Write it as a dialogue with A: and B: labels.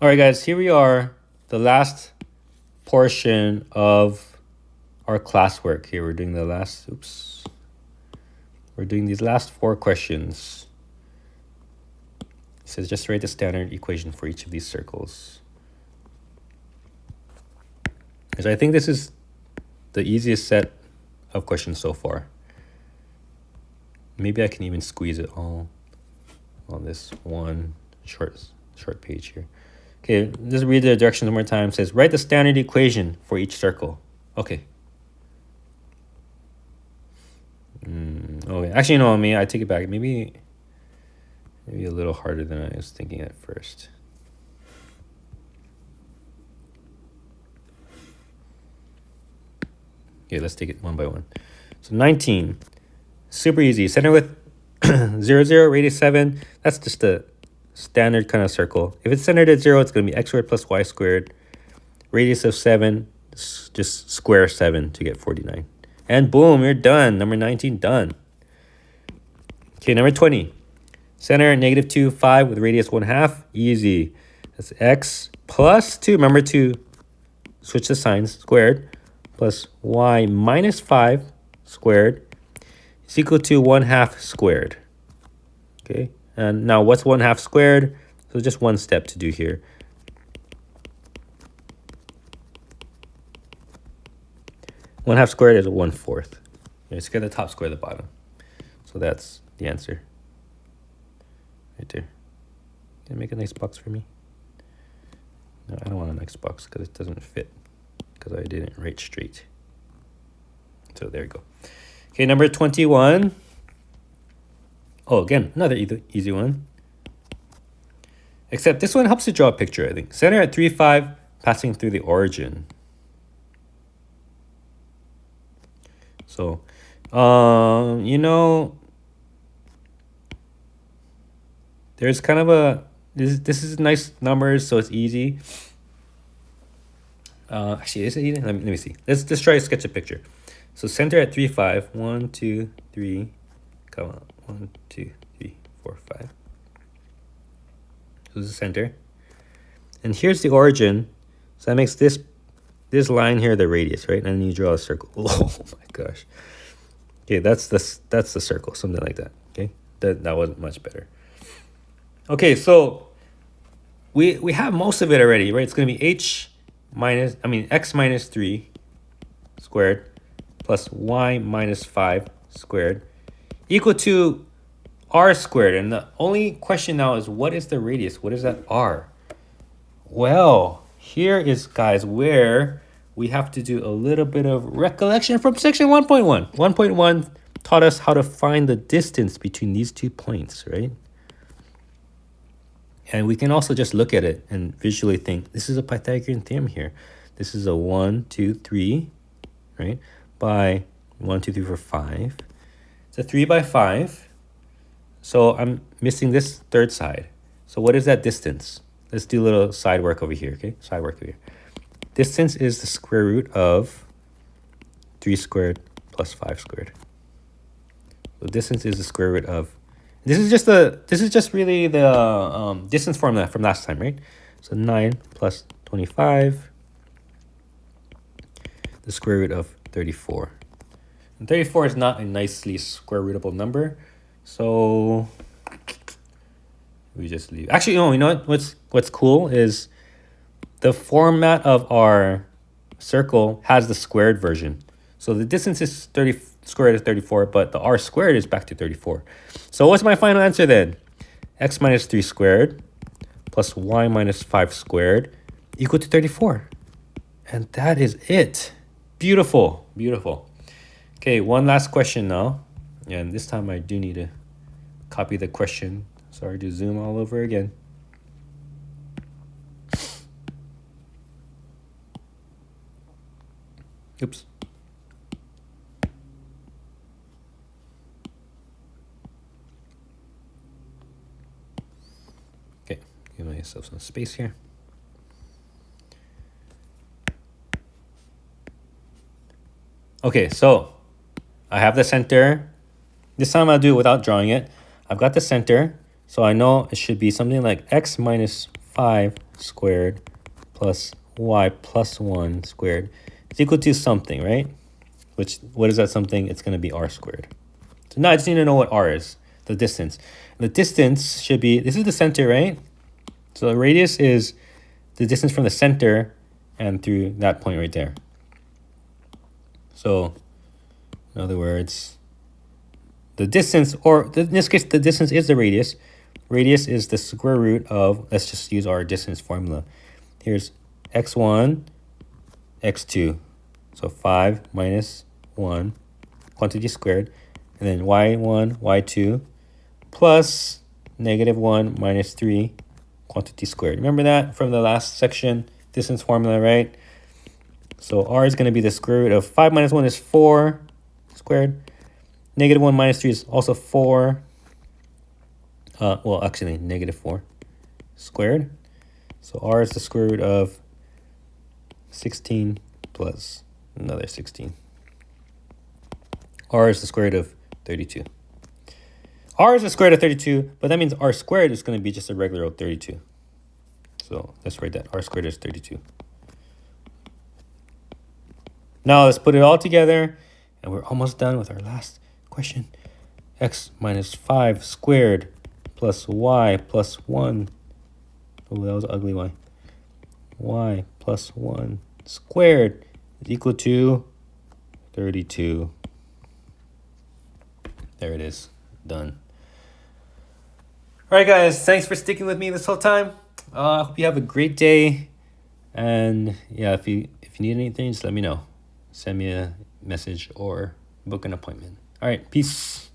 A: All right, guys, here we are, the last portion of our classwork. Here we're doing the last, we're doing these last 4 questions. It says just write the standard equation for each of these circles. So I think this is the easiest set of questions so far. Maybe I can even squeeze it all on this one short page here. Okay, just read the directions one more time. It says, write the standard equation for each circle. Okay. Okay. Actually, no, I take it back. Maybe a little harder than I was thinking at first. Okay, let's take it one by one. So 19, super easy. Center with 0, 0, radius 7. That's just a standard kind of circle. If it's centered at 0, it's going to be x squared plus y squared. Radius of 7, just square 7 to get 49. And boom, you're done. Number 19, done. Okay, number 20. Center at negative 2, 5 with radius 1/2. Easy. That's x plus 2. Remember to switch the signs. Squared plus y minus 5 squared is equal to 1/2 squared. Okay. And now what's 1/2 squared? So just one step to do here. One half squared is 1/4. Let's get the top square at the bottom. So that's the answer. Right there. Can you make a nice box for me? No, I don't want a nice box because it doesn't fit. Because I didn't write straight. So there you go. Okay, number 21. Oh, again, another easy one. Except this one helps to draw a picture, I think. Center at 3, 5, passing through the origin. So, there's kind of a, this is nice numbers, so it's easy. Actually, is it easy? Let me see. Let's just try to sketch a picture. So center at 3, 5. 1, 2, 3. Come on. 1, 2, 3, 4, 5. So this is the center. And here's the origin. So that makes this line here the radius, right? And then you draw a circle. Oh my gosh. Okay, that's the circle, something like that. Okay, that wasn't much better. Okay, so we have most of it already, right? It's going to be x minus 3 squared plus y minus 5 squared equal to r squared. And the only question now is, what is the radius? What is that r? Well, here is, guys, where we have to do a little bit of recollection from section 1.1. 1.1 taught us how to find the distance between these 2 points, right? And we can also just look at it and visually think, this is a Pythagorean theorem here. This is a 1, 2, 3, right? By 1, 2, 3, 4, 5. It's a 3 by 5. So I'm missing this third side. So what is that distance? Let's do a little side work over here, okay? Side work over here. Distance is the square root of 3 squared plus 5 squared. So distance is the square root of, this is just really the distance formula from last time, right? So 9 plus 25, the square root of 34. And 34 is not a nicely square rootable number, so we just leave. Actually, no, you know what? What's cool is the format of our circle has the squared version. So the distance is squared is 34, but the r squared is back to 34. So what's my final answer then? X minus 3 squared plus y minus 5 squared equal to 34. And that is it. Beautiful, beautiful. Okay, one last question now. And this time I do need to copy the question. Sorry to zoom all over again. Oops. Okay, give myself some space here. Okay, so I have the center. This time I'll do it without drawing it. I've got the center, so I know it should be something like x minus 5 squared plus y plus 1 squared is equal to something, right? Which, what is that something? It's going to be r squared. So now I just need to know what r is, the distance. The distance should be, this is the center, right? So the radius is the distance from the center and through that point right there. So in other words, the distance, or in this case, the distance is the radius. Radius is the square root of, let's just use our distance formula. Here's x1, x2. So 5 minus 1, quantity squared. And then y1, y2, plus negative 1 minus 3, quantity squared. Remember that from the last section, distance formula, right? So r is going to be the square root of 5 minus 1 is 4 squared. Negative 1 minus 3 is also 4. Well, actually, negative 4 squared. So r is the square root of 16 plus another 16. R is the square root of 32. R is the square root of 32, but that means r squared is going to be just a regular old 32. So let's write that. R squared is 32. Now let's put it all together, and we're almost done with our last question. X minus 5 squared plus y plus 1. Oh, that was an ugly y. Y plus 1 squared is equal to 32. There it is. Done. All right, guys. Thanks for sticking with me this whole time. I hope you have a great day. And yeah, if you need anything, just let me know. Send me a message or book an appointment. All right. Peace.